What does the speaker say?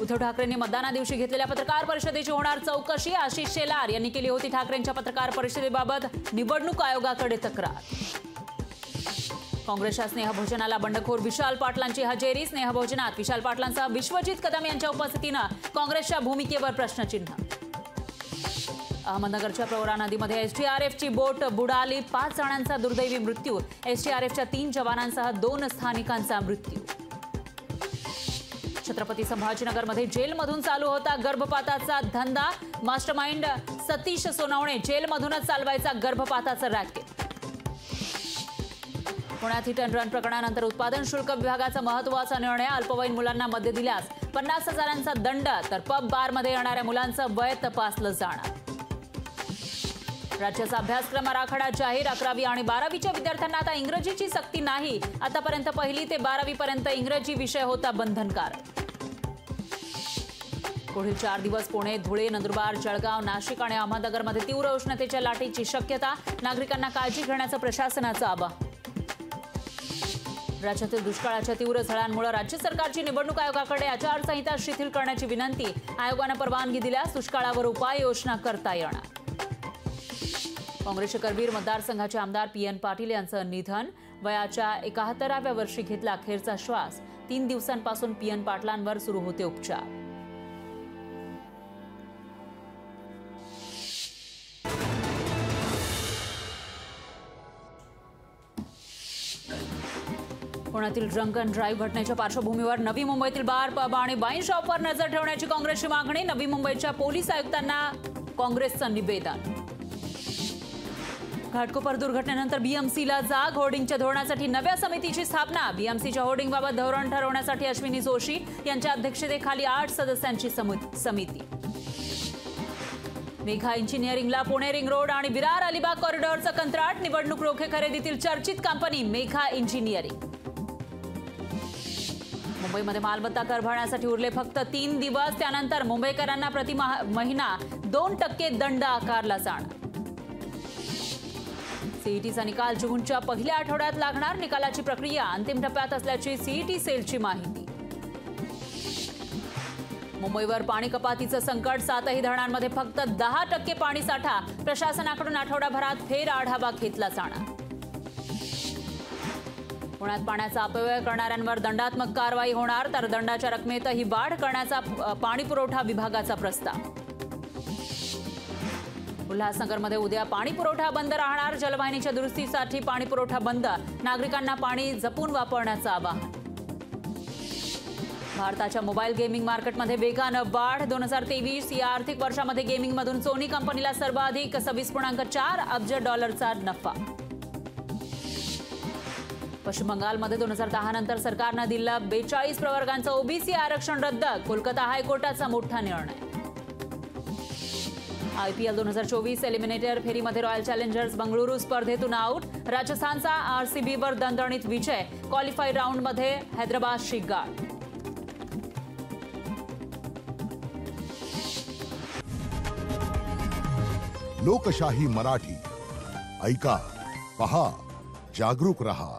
उद्धव ठाकरेंनी मतदानादिवशी घेतलेल्या पत्रकार परिषदेची होणार चौकशी। आशिष शेलार यांनी केली होती ठाकरेंच्या पत्रकार परिषदेबाबत निवडणूक आयोगाकडे तक्रार। काँग्रेसच्या स्नेहभोजनाला बंडखोर विशाल पाटलांची हजेरी। स्नेहभोजनात विशाल पाटलांसह विश्वजित कदम यांच्या उपस्थितीनं काँग्रेसच्या भूमिकेवर प्रश्नचिन्ह। अहमदनगरच्या प्रवरा नदीमध्ये एसडीआरएफची बोट बुडाली। 5 जणांचा दुर्दैवी मृत्यू। एसडीआरएफच्या 3 जवानांसह 2 स्थानिकांचा मृत्यू। छत्रपती संभाजीनगरमध्ये जेलमधून चालू होता गर्भपाताचा धंदा। मास्टरमाइंड सतीश सोनवणे जेलमधूनच चालवायचा गर्भपाताचा रॅकेट। पुण्यात हिट अँड रन प्रकरणानंतर उत्पादन शुल्क विभागाचा महत्त्वाचा निर्णय। अल्पवयीन मुलांना मद्य दिल्यास 50,000चा दंड, तर पब बारमध्ये येणाऱ्या मुलांचं वय तपासलं जाणार। राज्याचा अभ्यासक्रम आराखडा जाहीर। 11वी आणि 12वीच्या विद्यार्थ्यांना आता इंग्रजीची सक्ती नाही। आतापर्यंत 1ली ते 12वी पर्यंत इंग्रजी विषय होता बंधनकारक। पुढील 4 दिवस पुणे, धुळे, नंदुरबार, जळगाव, नाशिक आणि अहमदनगरमध्ये तीव्र उष्णतेच्या लाटेची शक्यता। नागरिकांना काळजी घेण्याचं प्रशासनाचं आवाहन। राज्यातील दुष्काळाच्या तीव्र झळांमुळे राज्य सरकारची निवडणूक आयोगाकडे आचारसंहिता शिथिल करण्याची विनंती। आयोगाने परवानगी दिल्यास दुष्काळावर उपाययोजना करता येणार। काँग्रेसचे करवीर मतदारसंघाचे आमदार पी.एन. पाटील यांचं निधन। वयाच्या 71व्या वर्षी घेतला अखेरचा श्वास। 3 दिवसांपासून पी.एन. पाटलांवर सुरू होते उपचार। पुण्यातील ड्रंक अँड ड्राईव्ह घटनेच्या पार्श्वभूमीवर नवी मुंबईतील बार, पब आणि वाईन शॉपवर नजर ठेवण्याची काँग्रेसची मागणी। नवी मुंबईच्या पोलीस आयुक्तांना काँग्रेसचं निवेदन। घाटकोपर दुर्घटनेनंतर बीएमसीला जाग। होर्डिंगच्या धोरणासाठी नव्या समितीची स्थापना। बीएमसीच्या होर्डिंगबाबत धोरण ठरवण्यासाठी अश्विनी जोशी यांच्या अध्यक्षतेखाली 8 सदस्यांची समिती। मेघा इंजिनिअरिंगला पुणे रिंग रोड आणि विरार अलिबाग कॉरिडॉरचं कंत्राट। निवडणूक रोखे खरेदीतील चर्चित कंपनी मेघा इंजिनिअरिंग। मुंबईमध्ये मालमत्ता कर भरण्यासाठी उरले फक्त 3 दिवस। त्यानंतर मुंबईकरांना प्रति महिना 2% दंड आकारला जाणार। सीईटीचा निकाल जूनच्या पहिल्या आठवड्यात लागणार। निकालाची प्रक्रिया अंतिम टप्प्यात असल्याची सीईटी सेलची माहिती। मुंबईवर पाणी कपातीचं संकट। 7ही धरणांमध्ये फक्त 10% पाणी साठा। प्रशासनाकडून आठवडाभरात फेर आढावा घेतला जाणार। पुण्यात पाण्याचा अपव्यय करणाऱ्यांवर दंडात्मक कारवाई होणार, तर दंडाच्या रकमेतही वाढ करण्याचा पाणी पुरवठा विभागाचा प्रस्ताव। उल्हासनगरमध्ये उद्या पाणी पुरवठा बंद राहणार। जलवाहिनीच्या दुरुस्तीसाठी पाणी पुरवठा बंद। नागरिकांना पाणी जपून वापरण्याचं आवाहन। भारताच्या मोबाईल गेमिंग मार्केटमध्ये वेगानं वाढ। 2023 या आर्थिक वर्षामध्ये गेमिंगमधून सोनी कंपनीला सर्वाधिक $26.4 अब्ज नफा। पश्चिम बंगालमध्ये 2010 नंतर सरकारनं दिलं 42 प्रवर्गांचं ओबीसी आरक्षण रद्द। कोलकाता हायकोर्टाचा मोठा निर्णय। आयपीएल 2024 एलिमिनेटर फेरीमध्ये रॉयल चॅलेंजर्स बंगळुरू स्पर्धेतून आउट। राजस्थानचा आरसीबीवर दणदणीत विजय। क्वालिफाय राऊंडमध्ये हैदराबादशी गाठ। लोकशाही मराठी ऐका, पहा, जागरूक रहा।